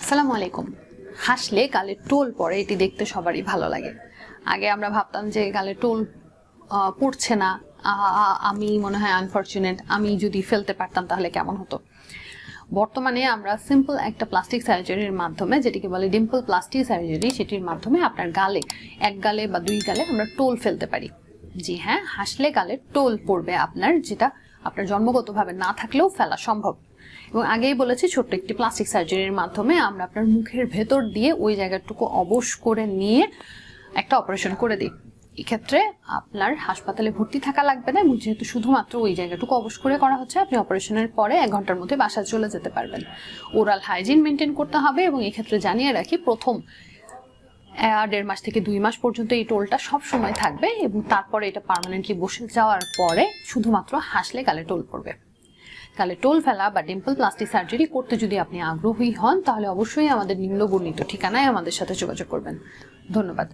আসসালামু আলাইকুম। হাসলে গালে টোল পড়ে, এটি দেখতে সবারই ভালো লাগে। আগে আমরা ভাবতাম যে গালে টোল পড়ছে না, আমি মনে হয় আনফরচুনেট, আমি যদি ফেলতে পারতাম তাহলে কেমন হতো। বর্তমানে আমরা সিম্পল একটা প্লাস্টিক সার্জারির মাধ্যমে, যেটিকে বলে ডিম্পল প্লাস্টিক সার্জারি, সেটির মাধ্যমে আপনার গালে, এক গালে বা দুই গালে আমরা টোল ফেলতে পারি। জি হ্যাঁ, হাসলে গালে টোল পড়বে আপনার, যেটা আপনার জন্মগতভাবে না থাকলেও ফেলা সম্ভব। এবং আগেই বলেছি, ছোট্ট একটি প্লাস্টিক সার্জারির মাধ্যমে আমরা আপনার মুখের ভেতর দিয়ে ওই জায়গাটুকু অবশ করে নিয়ে একটা অপারেশন করে দিই। এক্ষেত্রে আপনার হাসপাতালে ভর্তি থাকা লাগবে না, এবং যেহেতু শুধুমাত্র ওই জায়গাটুকু অবশ করে করা হচ্ছে, আপনি অপারেশনের পরে 1 ঘন্টার মধ্যে বাসায় চলে যেতে পারবেন। ওরাল হাইজিন মেনটেন করতে হবে, এবং এক্ষেত্রে জানিয়ে রাখি, প্রথম 1.5 মাস থেকে 2 মাস পর্যন্ত এই টোলটা সব সময় থাকবে, এবং তারপরে এটা পার্মানেন্টলি বসে যাওয়ার পরে শুধুমাত্র হাসলে গালে টোল পড়বে। গালে টোল ফেলা বা ডিম্পল প্লাস্টিক সার্জারি করতে যদি আপনি আগ্রহী হন, তাহলে অবশ্যই আমাদের নিম্নবর্ণিত ঠিকানায় আমাদের সাথে যোগাযোগ করবেন। ধন্যবাদ।